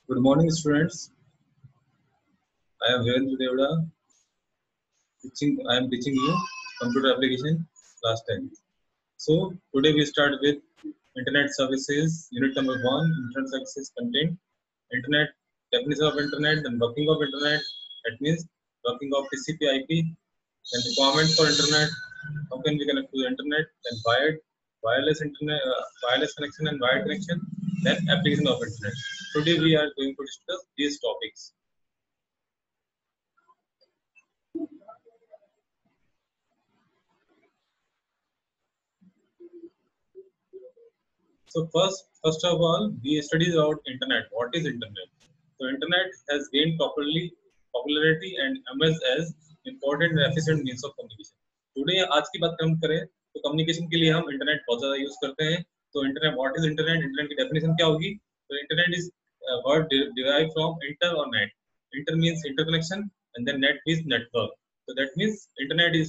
Good morning, students. I am Virendra Devda. I am teaching you computer application class 10. So today we start with Internet services. Unit number 1: Internet services content. Internet definition of Internet, then working of Internet. That means working of TCP/IP. Then requirements for Internet. How can we connect to the Internet? Then wired, wireless Internet, wireless connection and wired connection. Then application of Internet. Today we are going to discuss these topics. So first of all, we study about internet. What is internet? So internet has gained popularity and emerged as important and efficient means of communication. Today आज की बात हम करें तो communication के लिए हम internet बहुत ज़्यादा यूज करते हैं. तो internet what is internet? Internet की डेफिनेशन क्या होगी? तो internet is word derived from inter or net. Inter means interconnection and then net means network. So that means internet is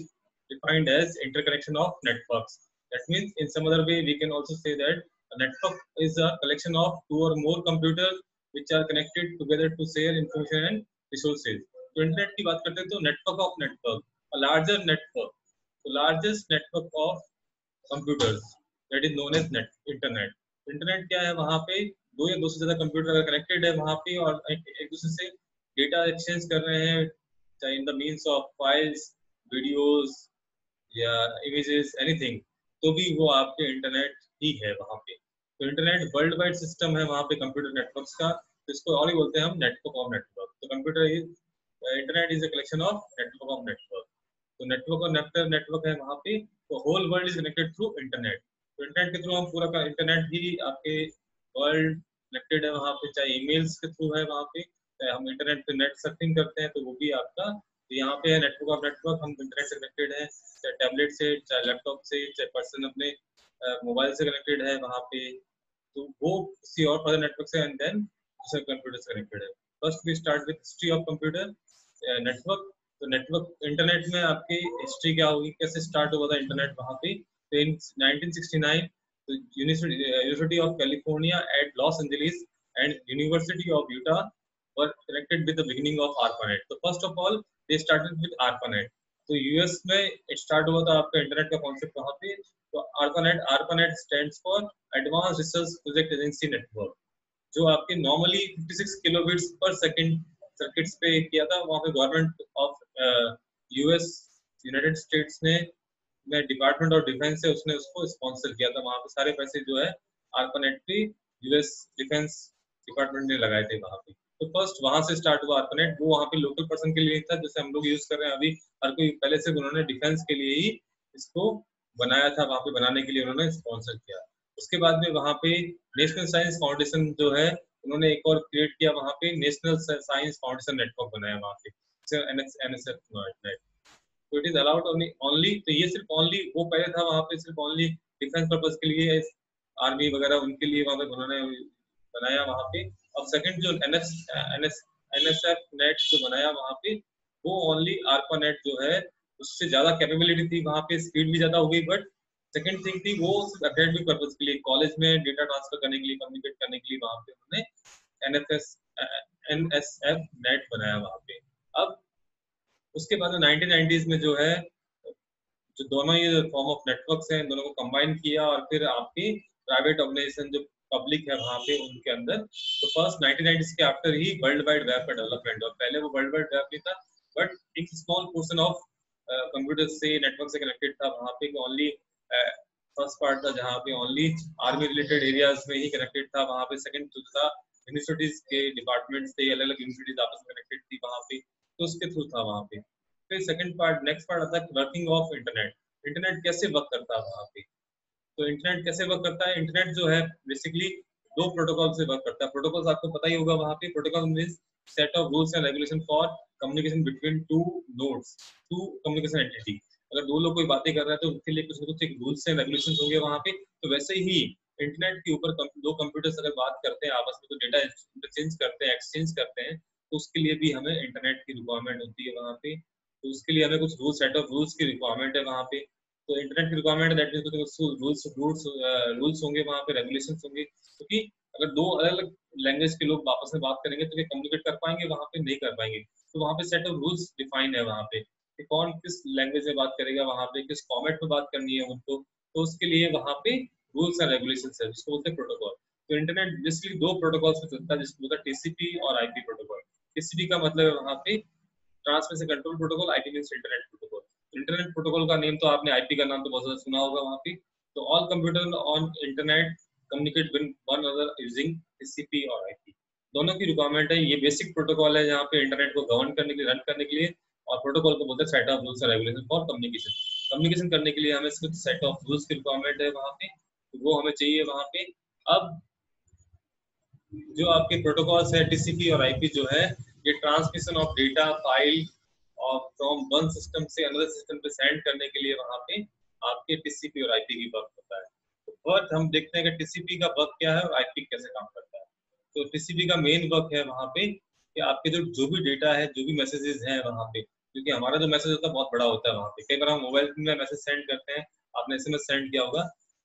defined as interconnection of networks. That means in some other way we can also say that a network is a collection of two or more computers which are connected together to share information and resources. तो internet की बात करते हैं तो network of network, a larger network, the largest network of computers that is known as internet. Internet क्या है? वहाँ पे दो या दो से ज्यादा कंप्यूटर अगर कनेक्टेड है वहाँ पे और एक दूसरे से डेटा एक्सचेंज कर रहे हैं, चाहे in the means of files, videos या इमेजेस, एनीथिंग, तो भी वो आपके इंटरनेट ही है वहाँ पे. तो इंटरनेट वर्ल्ड वाइड सिस्टम है वहाँ पे कंप्यूटर नेटवर्क्स का, तो इसको और ही बोलते हैं हम नेटवर्क ऑफ नेटवर्क. तो computer is internet is a collection of network of network. तो नेटवर्क और नेटवर्क है वहाँ पे, तो whole world is connected through internet. तो इंटरनेट के थ्रू हम पूरा का इंटरनेट ही आपके वर्ल्ड कनेक्टेड है वहाँ पे, चाहे ईमेल्स के थ्रू है वहाँ पे, चाहे हम इंटरनेट पे नेट सर्फिंग करते हैं तो वो भी आपका. तो यहाँ पे है नेटवर्क ऑफ नेटवर्क, हम इंटरनेट से कनेक्टेड है, चाहे टैबलेट से, चाहे लैपटॉप से, चाहे पर्सन अपने मोबाइल से कनेक्टेड है वहाँ पे, तो वो किसी और फर्दर नेटवर्क से एंड देन दूसरे कंप्यूटर से कनेक्टेड है. First we start with history of computer network. तो नेटवर्क इंटरनेट में आपकी हिस्ट्री क्या होगी, कैसे स्टार्ट हुआ था इंटरनेट वहाँ पे? तो इन 1969 तो university of California at Los Angeles and university of Utah were connected with the beginning of ARPANET. So first of all they started with ARPANET. तो यूएस में स्टार्ट हुआ था आपका इंटरनेट का कॉन्सेप्ट वहाँ पे. तो ARPANET stands for advance research project agency network, जो आपके normally 56 kilobits per second circuits पे किया था. वहाँ पे government of US United states ने डिपार्टमेंट ऑफ डिफेंस से उसने उसको स्पॉन्सर किया था. वहाँ पे सारे पैसे जो है ARPANET पे यूएस डिफेंस डिपार्टमेंट ने लगाए थे वहाँ पे. तो फर्स्ट वहां से स्टार्ट हुआ ARPANET. वो वहाँ पे लोकल पर्सन के लिए था, जैसे हम लोग यूज कर रहे हैं अभी. हर कोई पहले से उन्होंने डिफेंस के लिए ही इसको बनाया था, वहाँ पे बनाने के लिए उन्होंने स्पॉन्सर किया. उसके बाद में वहाँ पे नेशनल साइंस फाउंडेशन जो है उन्होंने एक और क्रिएट किया वहाँ पे, नेशनल साइंस फाउंडेशन नेटवर्क बनाया वहाँ पे, NSF नेट. तो इट इज अलाउड ओनली, तो ये सिर्फ ओनली वो पहले था वहाँ पे सिर्फ ओनली डिफेंस पर्पज के लिए, आर्मी वगैरह उनके लिए वहाँ पे उन्होंने बनाया वहाँ पे. और सेकंड जो NSF नेट जो बनाया वहाँ पे, वो ओनली ARPANET जो है उससे ज्यादा कैपेबिलिटी थी वहाँ पे, स्पीड भी ज्यादा हो गई. बट सेकंड थिंग थी वो एकेडमिक पर्पज के लिए, कॉलेज में डेटा ट्रांसफर करने के लिए, कम्युनिकेट करने के लिए वहाँ पे उन्होंने NSF नेट बनाया वहाँ पे. अब उसके बाद 1990s में जो है जो दोनों ये फॉर्म ऑफ नेटवर्क्स हैं दोनों को कंबाइन किया और फिर आपकी प्राइवेट ऑर्गेनाइजेशन जो पब्लिक है वहाँ पे उनके अंदर. तो फर्स्ट 1990s के after he world wide web का डेवलपमेंट, और पहले वो वर्ल्ड वाइड वेब नहीं था बट एक स्मॉल पोर्शन ऑफ कंप्यूटर से नेटवर्क से कनेक्टेड था वहाँ पे. ओनली फर्स्ट पार्ट था जहाँ पे ओनली आर्मी रिलेटेड एरियाज में ही कनेक्टेड था वहाँ पे. सेकंड जो था यूनिवर्सिटीज के डिपार्टमेंट्स थे, अलग अलग यूनिवर्सिटीज आपस में कनेक्टेड थी वहाँ पे, तो उसके थ्रू था वहाँ पे. फिर सेकंड पार्ट, नेक्स्ट पार्ट आता है वर्किंग ऑफ इंटरनेट. इंटरनेट कैसे वर्क करता है वहाँ पे? तो इंटरनेट कैसे वर्क करता है? इंटरनेट जो है बेसिकली दो प्रोटोकॉल से वर्क करता है. प्रोटोकॉल्स आपको पता ही होगा वहाँ पे. Protocol means set of rules and regulation for communication between two nodes, two communication entity. अगर दो लोग कोई बातें कर रहे हैं तो उनके लिए कुछ ना कुछ एक रूल्स एंड रेगुलेशन होंगे वहाँ पे. तो वैसे ही इंटरनेट के ऊपर दो कंप्यूटर्स अगर बात करते हैं आपस में, तो डेटा इंटरचेंज करते हैं, एक्सचेंज करते हैं, तो उसके लिए भी हमें इंटरनेट की रिक्वायरमेंट होती है वहाँ पे. तो उसके लिए हमें कुछ सेट ऑफ रूल्स की रिक्वायरमेंट है वहाँ पे. तो इंटरनेट की रिक्वायरमेंट दैट मींस रूल्स होंगे वहाँ पे, रेगुलेशंस होंगे. क्योंकि अगर दो अलग अलग लैंग्वेज के लोग आपस में बात करेंगे तो ये कम्युनिकेट कर पाएंगे, वहाँ पे नहीं कर पाएंगे। तो वहाँ पे सेट ऑफ रूल्स डिफाइन है वहाँ पे कि कौन किस लैंग्वेज में बात करेगा, वहाँ पे किस फॉर्मेट में बात करनी है उनको, तो उसके लिए वहाँ पे रूल्स एंड रेगुलेशन है जिसको बोलते हैं प्रोटोकॉल। तो इंटरनेट बेसिकली दो प्रोटोकॉल से चलता है जिसको बोलते हैं टीसीपी और आईपी प्रोटोकॉल। टीसीपी का मतलब है वहाँ पे transmission control protocol, IP means internet protocol. Internet protocol का नेम तो आपने आईपी का नाम तो बहुत ज्यादा सुना होगा वहाँ पे। तो all computer on internet communicate with one another using TCP और आईपी, दोनों की रिक्वायरमेंट है। ये बेसिक प्रोटोकॉल है जहाँ पे इंटरनेट को गवर्न करने के लिए, रन करने के लिए, और प्रोटोकॉल को बोलते हैं set of rules and regulation for communication. Communication करने के लिए हमें कुछ सेट ऑफ रूल्स की रिक्वायरमेंट है वहाँ पे, तो वो हमें चाहिए वहाँ पे। अब जो आपके प्रोटोकॉल्स है टीसीपी और आईपी जो है, ये ट्रांसमिशन ऑफ डेटा फाइल और फ्रॉम वन सिस्टम से अनदर सिस्टम पे सेंड करने के लिए वहाँ पे आपके टीसीपी और आईपी की वर्क होता है। तो वर्क हम देखते हैं कि टीसीपी का वर्क क्या है और आईपी कैसे काम करता है। तो टीसीपी का मेन वर्क है वहाँ पे कि आपके जो भी डेटा है, जो भी मैसेजेस हैं वहाँ पे, क्योंकि हमारा जो मैसेज होता है बहुत बड़ा होता है वहाँ पे। कई बार हम मोबाइल में मैसेज सेंड करते हैं, आपने एसएमएस सेंड किया होगा,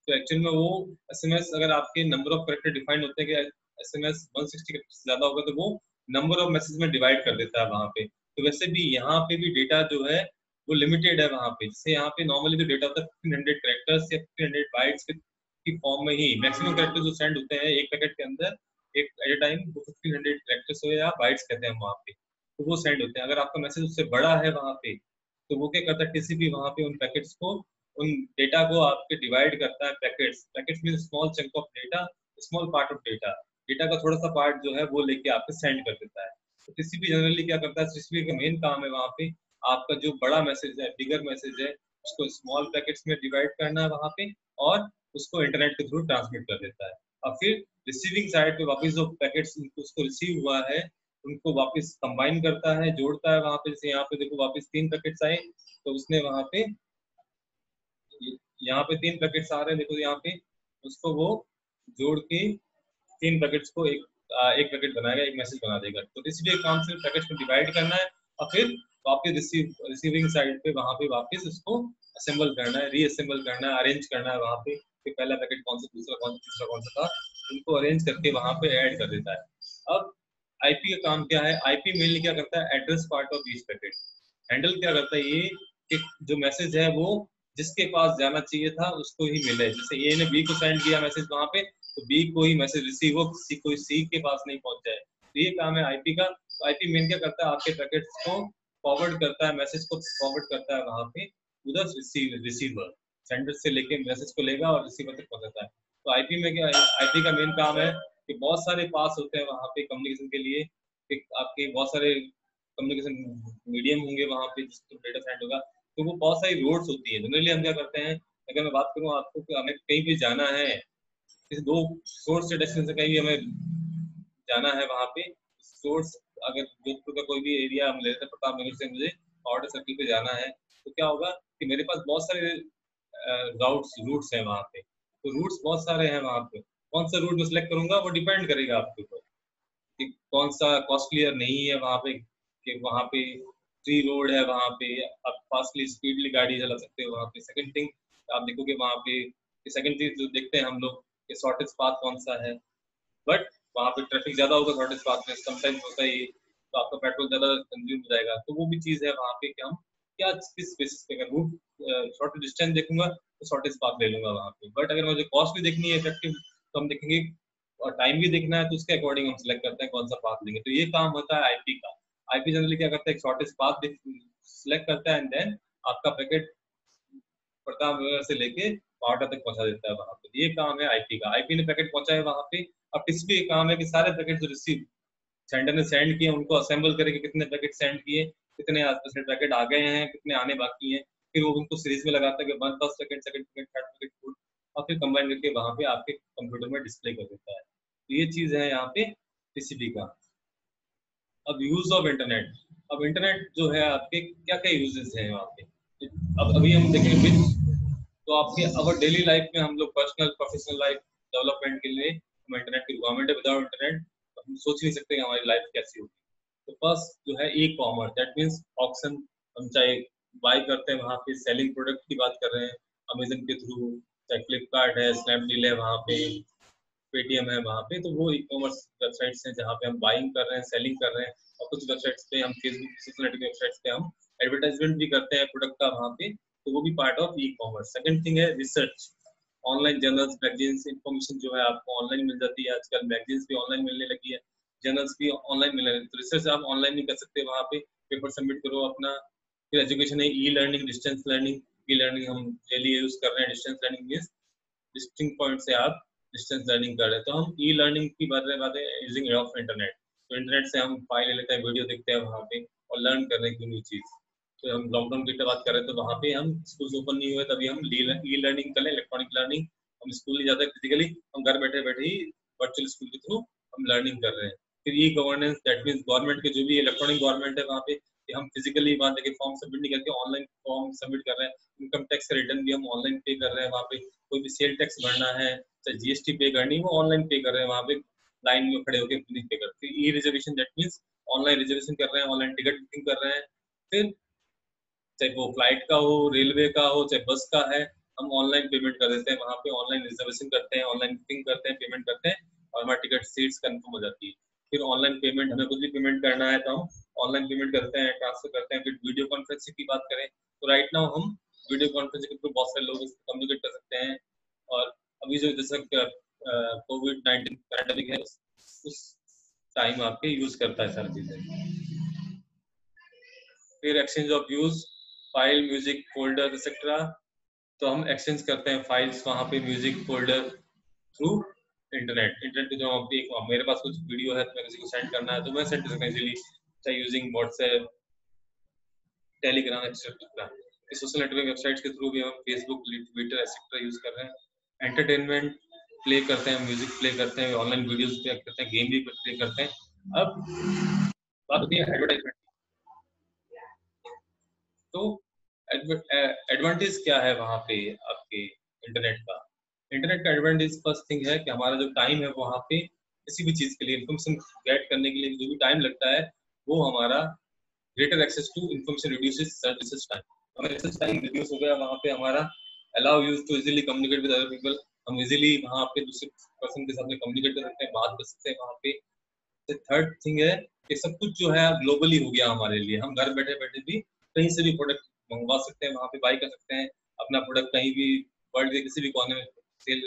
तो एक्चुअल में वो एसएमएस अगर आपके नंबर ऑफ कैरेक्टर डिफाइंड होते हैं कि एसएमएस 160 कैरेक्टर से ज्यादा होगा तो वो नंबर ऑफ मैसेज में डिवाइड कर देता है वहाँ पे। तो वैसे भी यहाँ पे भी डेटा जो है वो लिमिटेड है वहाँ पे। जैसे यहाँ पे नॉर्मली जो डेटा होता है 1500 कैरेक्टर्स या 1500 बाइट्स की फॉर्म में ही मैक्सिमम कैरेक्टर जो सेंड होते हैं एक पैकेट के अंदर एक एट ए टाइम, वो 1500 कैरेक्टर्स हो या बाइट्स कहते हैं वहाँ पे, तो वो सेंड होते हैं। अगर आपका मैसेज उससे बड़ा है वहाँ पे, तो वो क्या करता है टीसीपी वहाँ पे उन पैकेट्स को, उन डेटा को आपके डिवाइड करता है packets. Packets mean small chunk of data, small part of data, data का थोड़ा सा पार्ट जो है वो लेके आपके सेंड कर देता है। तो टीसीपी जनरली क्या करता है, टीसीपी का मेन काम है वहाँ पे आपका जो बड़ा मैसेज है, बिगर मैसेज है, उसको स्मॉल पैकेट्स में डिवाइड करना है वहाँ पे, और उसको इंटरनेट के थ्रू ट्रांसमिट कर देता है। और फिर रिसीविंग साइड पे वापस जो पैकेट्स उसको रिसीव हुआ है उनको वापस कंबाइन करता है, जोड़ता है वहाँ पे। जैसे यहाँ पे देखो वापस 3 पैकेट्स आए, तो उसने वहाँ पे, यहाँ पे 3 पैकेट्स आ रहे हैं देखो यहाँ पे, उसको वो जोड़ के 3 पैकेट्स को एक पैकेट बनाएगा, एक मैसेज बना देगा। तो इसीलिए काम सिर्फ पैकेट्स को डिवाइड करना है और फिर वापस रिसीविंग साइड पे वहाँ पे वापस उसको असेंबल करना है, रीअसेंबल करना है, अरेंज करना है वहाँ पे कि पहला पैकेट कौन सा, दूसरा कौन सा, तीसरा कौन सा था, उनको अरेंज करके वहाँ पे ऐड कर देता है। अब आईपी का काम क्या है, आईपी मेनली क्या करता है, address part of each packet handle क्या करता है, ये कि जो मैसेज है वो जिसके पास जाना चाहिए था उसको ही मिले। जैसे ए ने बी को सेंड किया मैसेज वहाँ पे, तो बी को ही मैसेज रिसीव हो, किसी कोई सी के पास नहीं पहुंच जाए। तो ये काम है आईपी का। तो आईपी मेन क्या करता है, आपके पैकेट्स को फॉरवर्ड करता है, मैसेज को फॉरवर्ड करता है वहाँ पे उधर रिसीवर, सेंडर से लेके मैसेज को लेगा और रिसीवर तक पहुंचाता है। तो आईपी में क्या, आईपी का मेन काम है कि बहुत सारे पास होते हैं वहाँ पे कम्युनिकेशन के लिए, कि आपके बहुत सारे कम्युनिकेशन मीडियम होंगे वहाँ पे जिसको डेटा सेंड होगा। तो वो बहुत सारी रोड्स होती है। जनरली हम क्या करते हैं, अगर मैं बात करूँ आपको कि हमें कहीं भी जाना है, किसी दो सोर्स से डेस्टिनेशन से कहीं भी हमें जाना है वहाँ पे, सोर्स अगर जोधपुर का कोई भी एरिया हम लेते हैं, प्रताप नगर से मुझे ऑर्डर सर्किल पे जाना है, तो क्या होगा कि मेरे पास बहुत सारे रूट्स हैं वहाँ पे। तो रूट्स बहुत सारे हैं वहाँ पे, कौन सा रूट मैं सिलेक्ट करूंगा वो डिपेंड करेगा आपके ऊपर कि कौन सा कॉस्टलियर नहीं है वहाँ पे, कि वहाँ पे फ्री रोड है वहाँ पे, आप फास्टली स्पीडली गाड़ी चला सकते हो वहाँ पे। सेकंड थिंग आप देखोगे वहाँ पे, सेकंड चीज जो देखते हैं हम लोग कि शॉर्टेज पाथ कौन सा है, बट वहाँ पे ट्रैफिक ज्यादा होगा शॉर्टेज पाथ में, समटाइम्स होता है ये, तो आपका पेट्रोल ज्यादा कंज्यूम हो जाएगा। तो वो भी चीज है वहाँ पे कि हम क्या किस बेसिस पे, अगर रूट शॉर्ट डिस्टेंस देखूंगा तो शॉर्टेज पाथ ले लूंगा वहाँ पे, बट अगर मुझे कॉस्ट भी देखनी है इफेक्टिव तो हम देखेंगे, और टाइम भी देखना है तो उसके अकॉर्डिंग हम सिलेक्ट करते हैं कौन सा पाथ लेंगे। तो ये काम होता है आईपी का। आईपी जनरली क्या करता है, शॉर्टेस्ट पाथ सिलेक्ट करता है एंड देन आपका पैकेट प्रताप नगर से लेके पावटा तक पहुंचा देता है वहां पे। ये काम है आईपी का। आईपी ने पैकेट पहुंचाए वहां पे। अब टीसीपी का काम है कि सारे पैकेट जो रिसीव सेंडर ने सेंड किए उनको असेंबल करके कितने पैकेट सेंड किए, कितने पैकेट आ गए हैं, कितने आने बाकी हैं, फिर वो उनको सीरीज में लगाता है कि one first second second packet third packet fourth, और फिर कंबाइन करके वहां पे आपके कंप्यूटर में डिस्प्ले कर देता है। तो ये चीज है यहाँ पे टीसीपी का। अब यूज ऑफ इंटरनेट, अब इंटरनेट जो है आपके क्या क्या यूजेस हैं वहाँ पे। अब अभी हम देखेंगे तो आपके अवर डेली लाइफ में हम लोग पर्सनल प्रोफेशनल लाइफ डेवलपमेंट के लिए हम इंटरनेट की रिक्वायरमेंट है। विदाउट इंटरनेट हम सोच नहीं सकते कि हमारी लाइफ कैसी होगी। तो फर्स्ट जो है e commerce, that means auction. हम चाहे बाय करते हैं वहाँ पे, सेलिंग प्रोडक्ट की बात कर रहे हैं अमेजन के थ्रू, चाहे फ्लिपकार्ट है, स्नैपडील है वहाँ पे, पेटीएम है वहाँ पे, तो वो ई कॉमर्स वेबसाइट्स हैं जहाँ पे हम बाइंग कर रहे हैं, सेलिंग कर रहे हैं। और कुछ वेबसाइट्स पे हम फेसबुक सोशल नेटवर्किंग वेबसाइट्स पे हम एडवर्टाइजमेंट भी करते हैं प्रोडक्ट का वहाँ पे, तो वो भी part of e commerce. Second thing है research, online journals magazines information जो है आपको ऑनलाइन मिल जाती है, आजकल मैगजीन्स भी ऑनलाइन मिलने लगी है, जर्नल्स भी ऑनलाइन मिलने लगी, तो रिसर्च आप ऑनलाइन नहीं कर सकते, वहाँ पे पेपर सबमिट करो अपना। फिर एजुकेशन है e learning, distance learning. E learning हम डेली यूज कर रहे हैं, distance learning means distinct point से आप डिस्टेंस लर्निंग कर रहे हैं। तो हम ई लर्निंग की बात है यूजिंग ऑफ इंटरनेट, तो इंटरनेट से हम फाइल ले लेते हैं, वीडियो देखते हैं वहाँ पे और लर्न कर रहे हैं कोई न्यू चीज़। तो हम लॉकडाउन की बात कर रहे हैं, तो वहाँ पे हम स्कूल ओपन नहीं हुए तभी हम ई लर्निंग कर लें, इलेक्ट्रॉनिक लर्निंग। हम स्कूल नहीं जाते फिजिकली, हम घर बैठे बैठे ही वर्चुअल स्कूल के थ्रू हम लर्निंग कर रहे हैं। फिर e governance, that means government के जो भी इलेक्ट्रॉनिक गवर्नमेंट है वहाँ पे, कि हम फिजिकली वहाँ जाके फॉर्म सबमिट नहीं करके ऑनलाइन फॉर्म सबमिट कर रहे हैं। इनकम टैक्स का रिटर्न भी हम ऑनलाइन पे कर रहे हैं वहाँ पे, कोई भी सेल टैक्स भरना है, चाहे जीएसटी पे करनी है, वो ऑनलाइन पे कर रहे हैं वहाँ पे, लाइन में खड़े होकर नहीं पे करते। E reservation, that means online reservation कर रहे हैं, ऑनलाइन टिकट बुकिंग कर रहे हैं। फिर चाहे वो फ्लाइट का हो, रेलवे का हो, चाहे बस का है, हम ऑनलाइन पेमेंट कर देते हैं वहाँ पे, ऑनलाइन रिजर्वेशन करते हैं, ऑनलाइन बुकिंग करते हैं, पेमेंट करते हैं और हमारी टिकट सीट्स कंफर्म हो जाती है। फिर ऑनलाइन पेमेंट, हमें कुछ भी पेमेंट करना है तो हम ऑनलाइन पेमेंट करते हैं, ट्रांसफर करते हैं। फिर वीडियो कॉन्फ्रेंसिंग की बात करें तो राइट नाउ हम वीडियो कॉन्फ्रेंसिंग के थ्रू बहुत सारे लोगों से कम्युनिकेट कर सकते हैं। और अभी जो जैसे कोविड-19 पैंडेमिक है, उस टाइम आपके यूज करता है सारी चीजें। फिर exchange of views, file, music, folder etcetera, तो हम एक्सचेंज करते हैं फाइल्स वहाँ पे, music folder through internet. Internet पे जो आप एक, मेरे पास कुछ वीडियो है तो मैं किसी को सेंड करना है तो मैं सेंड कर सकता हूँ इजीली, चाहे using WhatsApp, Telegram etcetera. Social networking websites के थ्रू भी हम फेसबुक, ट्विटर एक्सेट्रा यूज कर रहे हैं। एंटरटेनमेंट प्ले करते हैं, म्यूजिक प्ले करते हैं, ऑनलाइन वीडियोस प्ले करते हैं, गेम भी प्ले करते हैं। अब बात होती है एडवर्टाइजमेंट, तो एडवांटेज क्या है वहाँ पे आपके इंटरनेट का? इंटरनेट का एडवांटेज फर्स्ट थिंग है कि हमारा जो टाइम है वहाँ पे किसी भी चीज़ के लिए इन्फॉर्मेशन गेट करने के लिए जो भी टाइम लगता है, वो हमारा greater access to information reduces services time, हमारा रिसर्च टाइम रिड्यूस हो गया वहाँ पे, हमारा allow use to easily communicate with other people, हम इजीली वहाँ पे दूसरे पर्सन के साथ में कम्युनिकेट कर सकते हैं, बात कर सकते हैं वहाँ पे। थर्ड थिंग है कि सब कुछ जो है ग्लोबली हो गया हमारे लिए, हम घर बैठे बैठे भी कहीं से भी प्रोडक्ट मंगवा सकते हैं, वहाँ पे बाई कर सकते हैं, अपना प्रोडक्ट कहीं भी वर्ल्ड के किसी भी कोने में सेल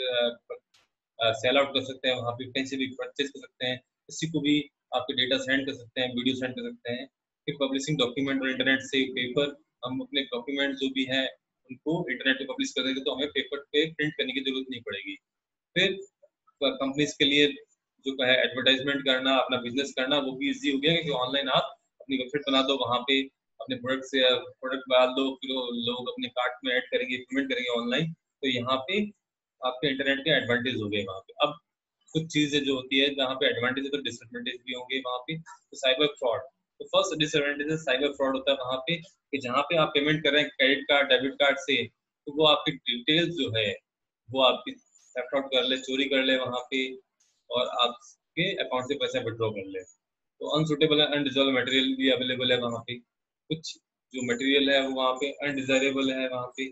सेल आउट कर सकते हैं, वहाँ पे कहीं से भी परचेज कर सकते हैं, किसी को भी आपके डेटा सेंड कर सकते हैं, वीडियो सेंड कर सकते हैं। फिर पब्लिशिंग डॉक्यूमेंट और इंटरनेट से पेपर, हम अपने डॉक्यूमेंट जो भी हैं उनको इंटरनेट पे पब्लिश कर देंगे तो हमें पेपर पे प्रिंट करने की जरूरत नहीं पड़ेगी। फिर कंपनीज के लिए जो है एडवर्टाइजमेंट करना, अपना बिजनेस करना, वो भी इजी हो गया क्योंकि ऑनलाइन आप अपनी वेबसाइट बना दो, वहाँ पे अपने प्रोडक्ट से प्रोडक्ट डाल दो, फिर लोग अपने कार्ट में ऐड करेंगे, पेमेंट करेंगे ऑनलाइन। तो यहाँ पे आपके इंटरनेट के एडवांटेज हो गए वहाँ पे। अब कुछ चीजें जो होती है जहाँ पे एडवांटेज है तो डिसएडवांटेज भी होंगे वहाँ पे। तो साइबर फ्रॉड, तो फर्स्ट डिसएडवांटेज साइबर फ्रॉड होता है वहाँ पे कि जहाँ पे आप पेमेंट कर रहे हैं क्रेडिट कार्ड, डेबिट कार्ड से, तो वो आपकी डिटेल्स जो है वो आपकी थेफ्ट आउट कर ले, चोरी कर ले वहाँ पे, और आपके अकाउंट से पैसा विड्रॉ कर ले। तो अनसुटेबल एंड अनडिजर्व मटेरियल भी अवेलेबल है वहाँ पे, कुछ जो मटेरियल है वो वहाँ पे अनडिजायरेबल है वहाँ पे,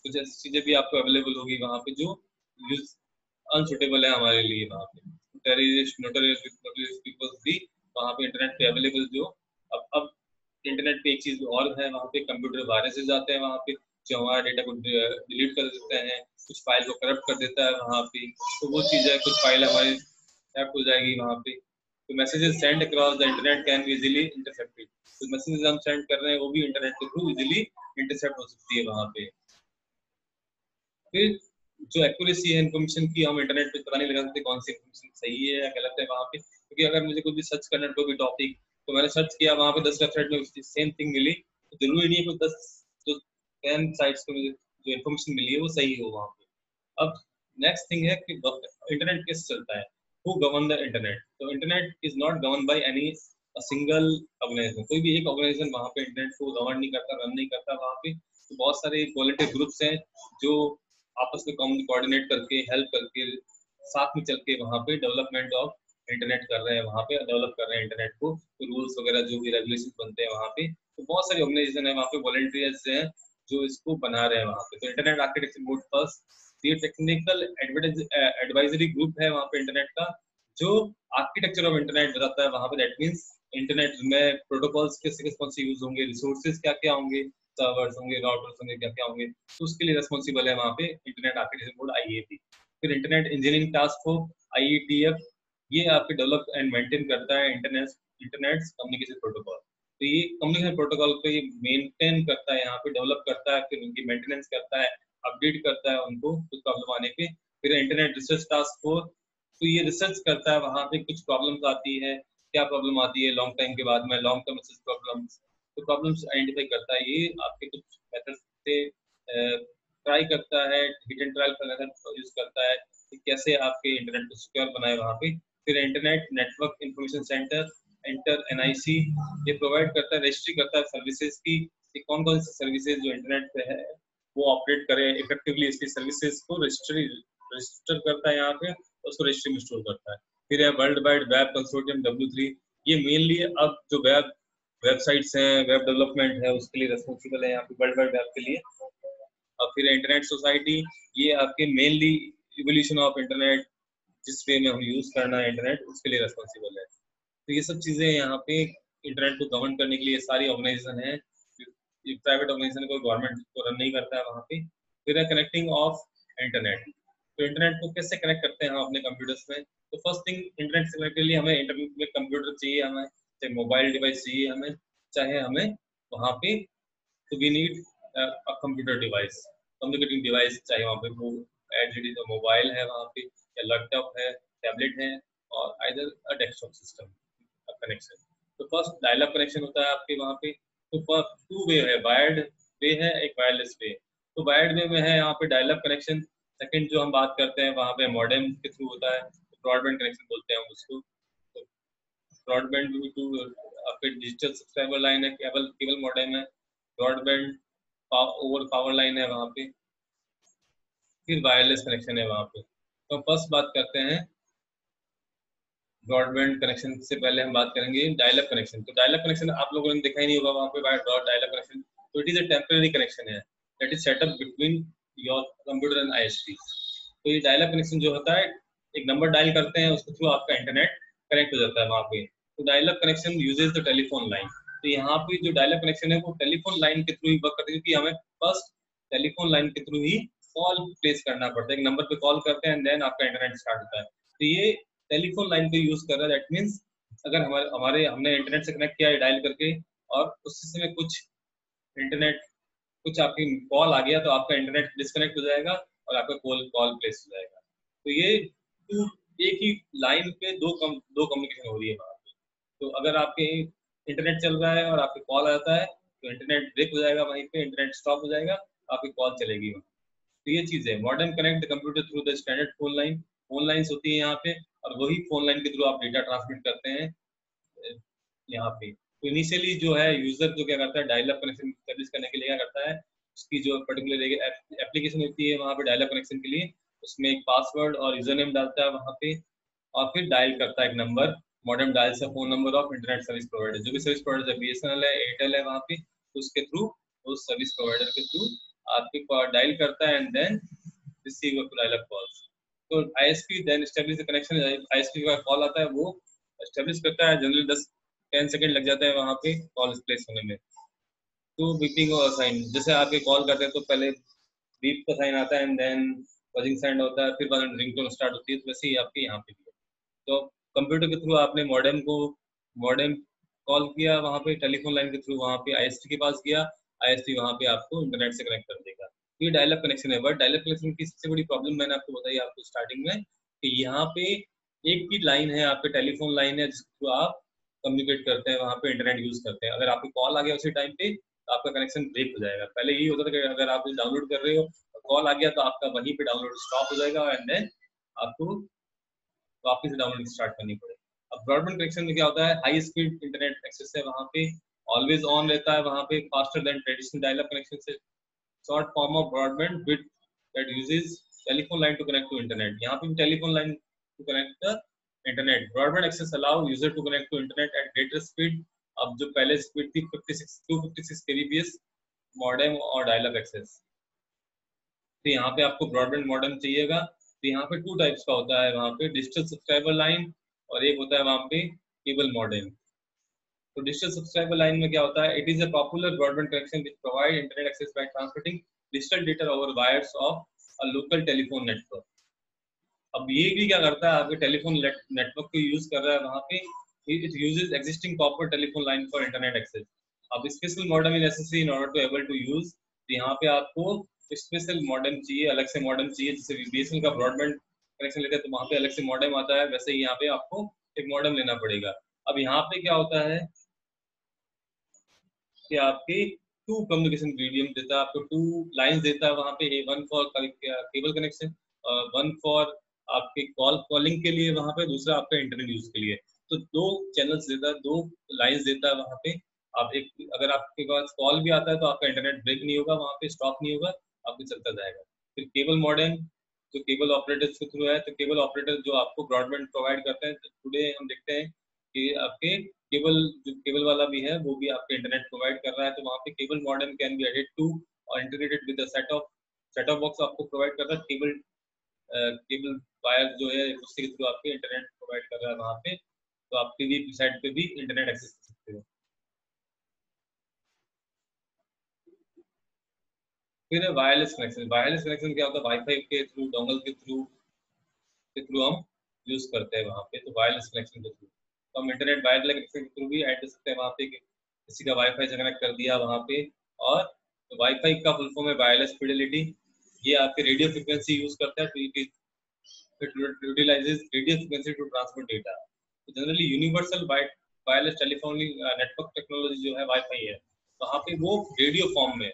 कुछ ऐसी चीजें भी आपको अवेलेबल होगी वहाँ पे जो यूज अनसुटेबल है हमारे लिए वहाँ पे। टेररिस्ट, नोटरियस पीपल्स भी वहाँ पे इंटरनेट पे अवेलेबल, जो अब इंटरनेट पे एक चीज और है वहाँ पे, कंप्यूटर वायरसेस आते हैं वहाँ पे जो हमारा डेटा को डिलीट कर देते हैं, कुछ फाइल को करप्ट कर देता है वहाँ पे, तो वो चीज़ है, कुछ फाइल हमारी थेफ्ट हो जाएगी वहाँ पे। तो messages send across the internet can be easily intercepted, तो मैसेजेस हम सेंड कर रहे हैं वो भी इंटरनेट के थ्रू इजीली इंटरसेप्ट हो सकती है वहाँ पे। फिर जो एक्यूरेसी है इन्फॉर्मेशन की, हम इंटरनेट पे पता नहीं लगा सकते कौन सी इन्फॉर्मेशन सही है या गलत है वहाँ पे, क्योंकि अगर मुझे कुछ भी सर्च करना है कोई भी टॉपिक, तो मैंने सर्च किया वहाँ पे 10 वेबसाइट में सेम थिंग मिली, तो जरूरी नहीं है कोई 10 जो 10 साइट्स पे मुझे जो इन्फॉर्मेशन मिली है वो सही हो वहाँ पे। अब नेक्स्ट थिंग है कि इंटरनेट कैसे चलता है, हु गवर्न द इंटरनेट? तो internet is not govern by any single organisation, कोई भी एक ऑर्गेनाइजेशन वहाँ पे इंटरनेट को गवर्न नहीं करता, रन नहीं करता वहाँ पे। तो बहुत सारे वॉलंटियर ग्रुप्स हैं जो आपस में कोऑर्डिनेट करके, हेल्प करके, साथ में चल के वहाँ पे डेवलपमेंट ऑफ इंटरनेट कर रहे हैं, वहाँ पे डेवलप कर रहे हैं इंटरनेट को, तो रूल्स वगैरह जो भी रेगुलेशन बनते हैं वहाँ पे, तो बहुत सारी ऑर्गेनाइजेशन है वहाँ पे, वॉलंटियर्स हैं जो इसको बना रहे हैं वहाँ पे। तो इंटरनेट आर्किटेक्चर बोर्ड फर्स्ट ये टेक्निकल एडवाइजरी ग्रुप है वहाँ पे इंटरनेट का, जो आर्किटेक्चर ऑफ इंटरनेट बताता है वहाँ पे। दैट मीन्स इंटरनेट में प्रोटोकॉल्स किस कौन से यूज होंगे, रिसोर्सेज क्या क्या होंगे, सर्वर्स होंगे, राउटर्स होंगे, क्या क्या होंगे, तो उसके लिए रिस्पॉन्सिबल है वहाँ पे इंटरनेट आर्किटेक्चर बोर्ड IEP। फिर internet engineering task force IETF, ये आपके डेवलप एंड मेंटेन करता है इंटरनेट कम्युनिकेशन प्रोटोकॉल। तो ये कम्युनिकेशन प्रोटोकॉल को ये मेंटेन करता है, यहाँ पे डेवलप करता है, फिर उनकी मेंटेनेंस करता है, अपडेट करता है उनको कुछ प्रॉब्लम आने पे। फिर इंटरनेट रिसर्च टास्क फोर्स, तो ये रिसर्च करता है वहाँ पे कुछ प्रॉब्लम्स आती है, क्या प्रॉब्लम आती है लॉन्ग टाइम के बाद में, लॉन्ग टर्म रिसर्च प्रॉब्लम्स, तो प्रॉब्लम्स आइडेंटिफाई करता है। ये आपके कुछ मेथड से ट्राई करता है, हिट एंड ट्रायल का मेथड यूज करता है कि कैसे आपके इंटरनेट को सिक्योर बनाए वहाँ पे। फिर internet network information centre inter NIC, ये प्रोवाइड करता है, रजिस्ट्री करता है सर्विसेज की कि कौन कौन सी सर्विसेज जो इंटरनेट पे है वो ऑपरेट करे इफेक्टिवली, इसकी सर्विसेज को रजिस्टर करता है यहाँ पे, उसको रजिस्ट्री में स्टोर करता है। फिर है world wide web consortium W3, ये मेनली अब जो वेबसाइट्स हैं, वेब डेवलपमेंट है, उसके लिए रेस्पॉन्सिबल है यहाँ पे वर्ल्ड वाइड वेब के लिए। और फिर इंटरनेट सोसाइटी, ये आपके मेनली इवोल्यूशन ऑफ इंटरनेट, जिस वे में हम यूज करना है इंटरनेट, उसके लिए रेस्पॉन्सिबल है। तो ये सब चीजें यहाँ पे इंटरनेट को गवर्न करने के लिए सारी ऑर्गेनाइजेशन है, ये प्राइवेट ऑर्गेनाइजेशन कोई गवर्नमेंट को रन नहीं करता है वहाँ पे। फिर है कनेक्टिंग ऑफ इंटरनेट, तो इंटरनेट को कैसे कनेक्ट करते हैं हम अपने कंप्यूटर्स में। तो फर्स्ट थिंग, इंटरनेट से कनेक्ट के लिए हमें इंटरनेट में कंप्यूटर चाहिए, हमें चाहे मोबाइल डिवाइस चाहिए, हमें चाहे हमें वहाँ पे, तो we need a computer device, communicating device चाहिए वहाँ पे। वो एलसीडी जो मोबाइल है वहाँ पे, या लैपटॉप है, टैबलेट है, और either a desktop system connection. तो फर्स्ट डायल अप कनेक्शन होता है आपके वहाँ पे। तो फर्स्ट टू वे है, वायर्ड वे है, एक वायरलेस वे। तो वायर्ड वे में है यहाँ पे डायल अप कनेक्शन। सेकंड जो हम बात करते हैं वहाँ पे मॉडेम के थ्रू होता है, ब्रॉडबैंड कनेक्शन बोलते हैं हम उसको। तो ब्रॉडबैंड टू आपके डिजिटल सब्सक्राइबर लाइन है, केबल केबल मॉडेम है, ब्रॉडबैंड ओवर पावर लाइन है वहाँ पे। फिर वायरलेस कनेक्शन है वहाँ पे। तो फर्स्ट बात करते हैं ब्रॉडबैंड कनेक्शन से पहले हम बात करेंगे डायल अप कनेक्शन। तो डायल अप कनेक्शन आप लोगों ने देखा ही नहीं होगा वहाँ पे, डायल अप कनेक्शन, तो it is a temporary connection है that is setup between your computer and ISP। तो ये डायल अप कनेक्शन जो होता है, एक नंबर डायल करते हैं, उसके थ्रू आपका इंटरनेट कनेक्ट हो जाता है वहाँ पे। तो dial up connection uses the telephone line. तो यहाँ पे जो डायल अप कनेक्शन है वो टेलीफोन लाइन के थ्रू ही वर्क करती है, क्योंकि हमें फर्स्ट टेलीफोन लाइन के थ्रू ही कॉल प्लेस करना पड़ता है, एक नंबर पे कॉल करते हैं एंड देन आपका इंटरनेट स्टार्ट होता है। तो ये टेलीफोन लाइन को यूज कर रहा है, दैट मीन्स अगर हमारे हमारे हमने इंटरनेट से कनेक्ट किया है डायल करके, और उस समय कुछ इंटरनेट कुछ आपकी कॉल आ गया, तो आपका इंटरनेट डिस्कनेक्ट हो जाएगा और आपका कॉल कॉल प्लेस हो जाएगा। तो ये टू, एक ही लाइन पे दो कम्युनिकेशन हो रही है वहाँ पे। तो अगर आपके इंटरनेट चल रहा है और आपके कॉल आता है, तो इंटरनेट ब्रेक हो जाएगा वहीं पे, इंटरनेट स्टॉप हो जाएगा, आपकी कॉल चलेगी वहाँ। तो ये चीज है, modern connect the computer through the standard phone line. Phone lines होती है यहाँ पे, और वही फोन लाइन के थ्रू आप डेटा ट्रांसमिट करते हैं यहाँ पे। तो इनिशियली जो है यूजर जो क्या करता है, डायल अप कनेक्शन सर्विस करने के लिए क्या करता है, उसकी जो पर्टिकुलर एप्लीकेशन होती है वहाँ पे डायल अप कनेक्शन के लिए, उसमें एक पासवर्ड और यूजर नेम डालता है वहाँ पे, और फिर डायल करता है एक नंबर, मॉडेम डायल से phone number of internet service provider, जो भी सर्विस प्रोवाइडर है, BSNL है, एयरटेल है वहाँ पे, तो उसके थ्रू, उस सर्विस प्रोवाइडर के थ्रू आपके डायल करता है and then receive dial up calls. तो ISP then establish the connection, ISP का कॉल आता है वो एस्टेब्लिश करता है, जनरली 10 सेकंड लग जाते हैं वहाँ पे कॉल प्लेस होने में। तो बीपिंग और साइन, जैसे आपके कॉल करते हैं तो पहले बीप का साइन आता है एंड देन बजिंग साउंड होता है, फिर बाद में रिंगटोन स्टार्ट होती है, तो वैसे ही आपके यहाँ पे भी है। तो कंप्यूटर के थ्रू आपने मॉडेम कॉल किया वहाँ पे, टेलीफोन लाइन के थ्रू वहाँ पे ISP के पास गया, ISP वहाँ पे आपको इंटरनेट से कनेक्ट कर देगा। तो ये डायल अप कनेक्शन है। बट डायल अप कनेक्शन की सबसे बड़ी प्रॉब्लम मैंने आपको बताई आपको स्टार्टिंग में, कि यहाँ पे एक ही लाइन है, आपके टेलीफोन लाइन है जिसके थ्रू आप कम्युनिकेट करते हैं, वहाँ पे इंटरनेट यूज करते हैं। अगर आपको कॉल आ गया उसी टाइम पे, तो आपका कनेक्शन ब्रेक हो जाएगा। पहले यही होता था कि अगर आप डाउनलोड कर रहे हो, कॉल आ गया, तो आपका वहीं पे डाउनलोड स्टॉप हो जाएगा एंड देन आपको वापस डाउनलोड स्टार्ट करनी पड़ेगी। अब ब्रॉडबैंड कनेक्शन में क्या होता है, हाई स्पीड इंटरनेट एक्सेस है वहाँ पे, ऑलवेज ऑन रहता है वहाँ पे, faster than traditional dial up connection से, short form of broadband with that uses telephone line to connect to internet. यहाँ पे telephone line to connect the internet. Broadband access allow user to connect to internet at greater speed. अब जो पहले speed थी 256 Kbps modem और dial up access, तो यहाँ पे आपको ब्रॉडबैंड मॉडेम चाहिएगा। तो यहाँ पे 2 टाइप्स का होता है, वहाँ पे डिजिटल सब्सक्राइबर लाइन और एक होता है वहाँ पे केबल मॉडेम। तो डिजिटल सब्सक्राइबर लाइन में क्या होता है, it is a popular broadband connection which provide internet access by transmitting digital data over wires of a local telephone network. अब ये भी क्या करता है, आपके टेलीफोन नेटवर्क को यूज कर रहा है वहाँ पे, it uses existing copper telephone line for internet access. अब special modem is necessary in order to able to use. तो यहाँ पे आपको स्पेशल मॉडेम चाहिए, अलग से मॉडेम चाहिए, जैसे बीएसएनएल का ब्रॉडबैंड कनेक्शन लेते हैं तो वहाँ पे अलग से मॉडेम आता है, वैसे ही यहाँ पे आपको एक मॉडेम लेना पड़ेगा। अब यहाँ पे क्या होता है कि आपके 2 कम्युनिकेशन मीडियम देता है, आपको 2 लाइंस देता है वहाँ पे, one for cable connection, one for आपके कॉलिंग के लिए वहाँ पे, दूसरा आपका इंटरनेट यूज के लिए। तो 2 चैनल्स देता है, 2 लाइंस देता है वहाँ पे। आप एक, अगर आपके पास कॉल भी आता है तो आपका इंटरनेट ब्रेक नहीं होगा, वहाँ पे स्टॉप नहीं होगा, आपको चलता जाएगा। फिर केबल मॉडेम जो केबल ऑपरेटर्स के थ्रू है, तो केबल ऑपरेटर जो आपको ब्रॉडबैंड प्रोवाइड करते हैं, टुडे हम देखते हैं कि आपके केबल, जो केबल वाला भी है वो भी आपके इंटरनेट प्रोवाइड कर रहा है, तो वहाँ पे cable modem can be added to और integrated with set of box आपको प्रोवाइड कर रहा है। केबल वायर जो है उसके थ्रू आपके इंटरनेट प्रोवाइड कर रहा है वहाँ पे, तो आप टीवी साइड पे भी इंटरनेट एक्सेस कर सकते हो। फिर वायरलेस कनेक्शन। वायरलेस कनेक्शन क्या होता है, वाईफाई के थ्रू, डोंगल के थ्रू हम यूज करते हैं वहाँ पे, तो वायरलेस कनेक्शन के थ्रू तो हम इंटरनेट वायरलेस कनेक्शन के थ्रू भी ऐड कर सकते हैं वहाँ पे, किसी का वाईफाई से कनेक्ट कर दिया वहाँ पे। और तो वाईफाई का फुल फॉर्म है वायरलेस फिडेलिटी। ये आपके रेडियो फ्रिक्वेंसी यूज करता है, तो it utilizes radio frequency to transmit data. तो generally universal wireless telephony network technology जो है वाईफाई है, वहाँ पे वो रेडियो फॉर्म में,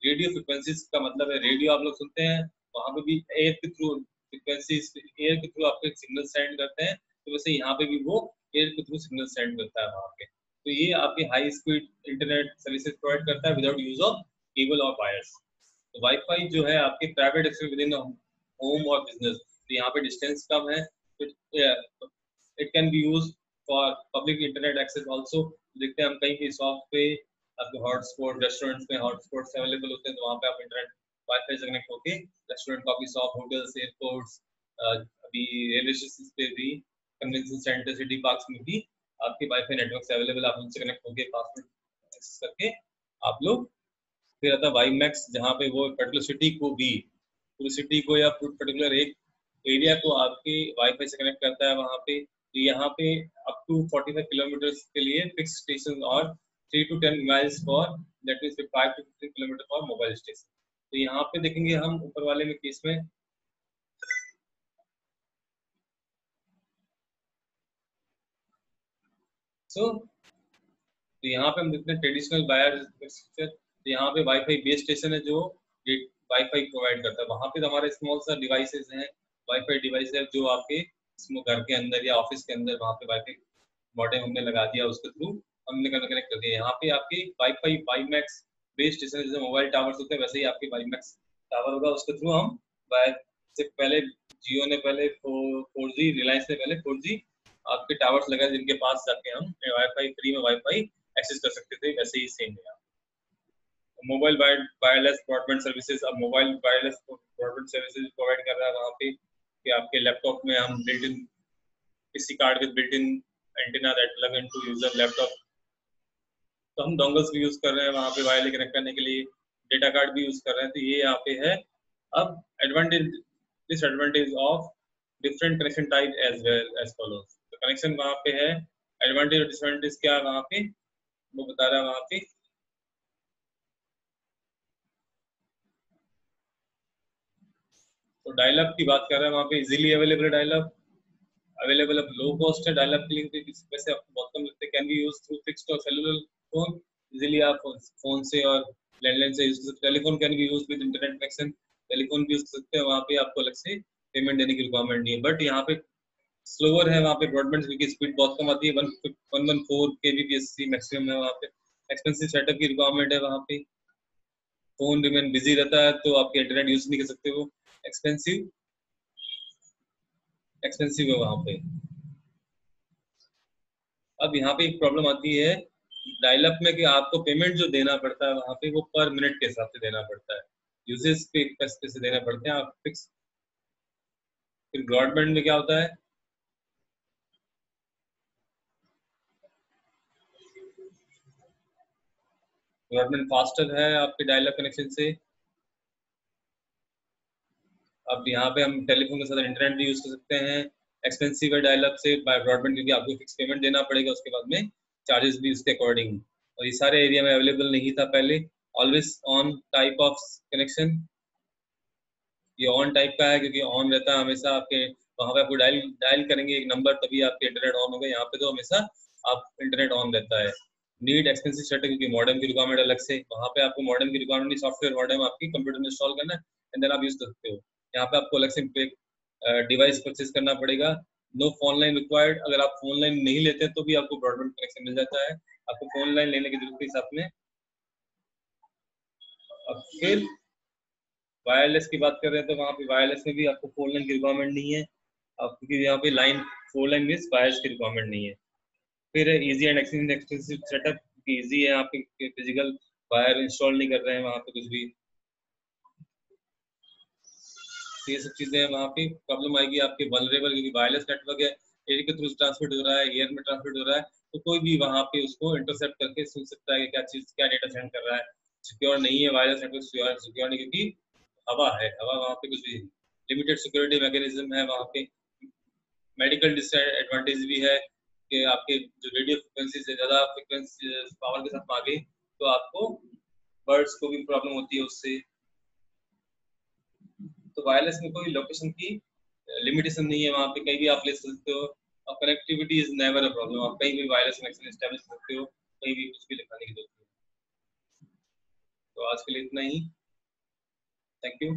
रेडियो फ्रिक्वेंसीज का मतलब है रेडियो आप लोग सुनते हैं, वहाँ पे भी एयर के थ्रू फ्रिक्वेंसीज, एयर के थ्रू आपको सिग्नल सेंड करते हैं, तो वैसे यहाँ पे भी वो एयर के थ्रू सिग्नल सेंड करता है वहाँ पे। तो ये आपके high speed internet services provide करता है विदाउट यूज ऑफ केबल और वायर्स। तो वाईफाई जो है आपके private access with in home और बिजनेस, तो यहाँ पे डिस्टेंस कम है, तो it can be use for public internet access also. देखते हैं हम कहीं भी शॉप पे आपके हॉटस्पॉट, रेस्टोरेंट्स में हॉटस्पॉट्स अवेलेबल होते हैं, तो वहाँ पे आप इंटरनेट वाईफाई से कनेक्ट होके restaurant, coffee shop, hotels, airports, अभी रेलवे स्टेशन पे भी, कन्वेंशन सेंटर, सिटी पार्क्स में भी आपके वाईफाई नेटवर्क से अवेलेबल, आप उनसे कनेक्ट होके पासवर्ड एक्सेस करके आप लोग। फिर आता है वाई मैक्स, जहाँ पे वो पर्टिकुलर सिटी को भी, पूरी सिटी को या पर्टिकुलर एक एरिया को आपके वाईफाई से कनेक्ट करता है वहाँ पे। तो यहाँ पे अप टू 45 किलोमीटर के लिए फिक्स स्टेशन और 3 to 10 miles for, that means 5 to 15 kilometre for mobile station. तो यहाँ पे देखेंगे हम ऊपर वाले में केस में, सो तो यहाँ पे हम देखते हैं ट्रेडिशनल वायर स्ट्रक्चर। तो यहाँ पे वाईफाई बेस स्टेशन है जो वाईफाई प्रोवाइड करता है, वहाँ पे हमारे स्मॉल सा डिवाइसेस हैं, वाईफाई डिवाइस है जो आपके घर के अंदर या ऑफिस के अंदर वहाँ पे वाईफाई मॉडेम हमने लगा दिया, उसके थ्रू हमने कनेक्ट कर दिया। यहाँ पे आपकी wifi WiMAX base station, जैसे मोबाइल टावर्स होते हैं वैसे ही आपके वाई मैक्स टावर होगा, उसके थ्रू हम वायर से, पहले जियो ने पहले 4G, रिलायंस ने पहले 4G आपके टावर्स लगाए जिनके पास जाके हम वाईफाई फ्री में वाईफाई एक्सेस कर सकते थे, वैसे ही सेम है। मोबाइल वायरलेस ब्रॉडबैंड सर्विसेज, अब mobile wireless broadband services provide कर रहा है वहाँ पे, कि आपके लैपटॉप में हम built in PC card with built in antenna that plug into user laptop, तो हम डोंगल्स भी यूज कर रहे हैं वहाँ पे वायरली कनेक्ट करने के लिए, डेटा कार्ड भी यूज कर रहे हैं, तो ये यहाँ पे है। अब advantage, disadvantage of different connection type as well as follows. तो कनेक्शन वहाँ पे है, एडवांटेज और डिसएडवांटेज क्या है वहाँ पे वो बता रहा है वहाँ पे। तो डायल अप की बात कर रहे हैं वहाँ पे, easily available dial up, available अब लो कॉस्ट है डायल अप के लिए, वैसे आपको बहुत कम लगते हैं, can be use through fixed और सेलुलर फोन, इजीली आप फोन से और लैंडलाइन से यूज कर सकते हैं। Telephone can be use with internet connection, telephone भी यूज कर सकते हैं, वहाँ पे आपको अलग से पेमेंट देने की रिक्वायरमेंट नहीं है। बट यहाँ पे स्लोअर है वहाँ पे ब्रॉडबैंड की स्पीड बहुत कम आती है, 114 kbps मैक्सिमम है वहाँ पे। एक्सपेंसिव सेटअप की रिक्वायरमेंट है वहाँ पे, फोन रिमेन बिजी रहता है तो आपके इंटरनेट यूज नहीं कर सकते, वो एक्सपेंसिव एक्सपेंसिव है वहाँ पे। अब यहाँ पे एक प्रॉब्लम आती है डायल अप में कि आपको पेमेंट जो देना पड़ता है वहाँ पे वो पर मिनट के हिसाब से देना पड़ता है। यूजेस पे पैसे देने पड़ते हैं आप फिक्स। फिर ब्रॉडबैंड में क्या होता है, ब्रॉडबैंड फास्टर है आपके डायल अप कनेक्शन से। अब यहाँ पे हम टेलीफोन के साथ इंटरनेट भी यूज कर सकते हैं। एक्सपेंसिव है डायल अप से बाय ब्रॉडबैंड, क्योंकि आपको फिक्स पेमेंट देना पड़ेगा उसके बाद में चार्जेस भी उसके अकॉर्डिंग। और ये सारे एरिया में अवेलेबल नहीं था पहले। Always on type of connection, ये ऑन टाइप का है क्योंकि ऑन रहता है हमेशा आपके वहाँ पे। आपको डायल डायल करेंगे एक नंबर तभी आपके इंटरनेट ऑन होगा। यहाँ पे तो हमेशा आप इंटरनेट ऑन रहता है। नीड एक्सपेंसिव सेटअप, क्योंकि मॉडेम की रिक्वायरमेंट अलग से, वहाँ पे आपको मॉडेम की रिक्वायरमेंट नहीं, सॉफ्टवेयर मॉडेम आपकी कंप्यूटर में इंस्टॉल करना है एंड देन आप यूज कर सकते हो। यहाँ पे आपको अलग से डिवाइस परचेज करना पड़ेगा। नो फोन लाइन रिक्वायर्ड, अगर आप फोन लाइन नहीं लेते हैं तो भी आपको ब्रॉडबैंड कनेक्शन मिल जाता है, आपको फोन लाइन लेने की जरूरत नहीं साथ में। अब फिर वायरलेस की बात कर रहे हैं तो वहाँ पे वायरलेस में भी आपको फोर लाइन की रिक्वायरमेंट नहीं है, आप क्योंकि यहाँ पे line four line means wires की रिक्वायरमेंट नहीं है। फिर easy and extensive setup, easy है, आपके फिजिकल वायर इंस्टॉल नहीं कर रहे हैं वहाँ पे कुछ भी। तो ये सब चीजें वहाँ पे प्रॉब्लम आएगी आपके वल्नरेबल, क्योंकि वायरलेस नेटवर्क है, एयर के थ्रू ट्रांसमिट हो रहा है, एयर में ट्रांसमिट हो रहा है, तो कोई भी वहाँ पे उसको इंटरसेप्ट करके सुन सकता है कि क्या चीज क्या डेटा सेंड कर रहा है। सिक्योर नहीं है वायरलेस नेटवर्क, सिक्योर नहीं, क्योंकि हवा है, हवा वहाँ पे कुछ भी लिमिटेड सिक्योरिटी मैकेनिज्म है वहाँ पे। मेडिकल डिसएडवांटेज भी है कि आपके जो रेडियो फ्रिक्वेंसी से ज्यादा फ्रिक्वेंसी पावर के साथ भागे तो आपको बर्ड्स को भी प्रॉब्लम होती है उससे। तो वायरलेस में कोई लोकेशन की लिमिटेशन नहीं है, वहाँ पे कहीं भी आप ले सकते हो। और connectivity is never a problem, आप कहीं भी वायरलेस कनेक्शन एस्टेब्लिश कर सकते हो, कहीं भी कुछ भी लिखाने की जरूरत नहीं। तो आज के लिए इतना ही। Thank you.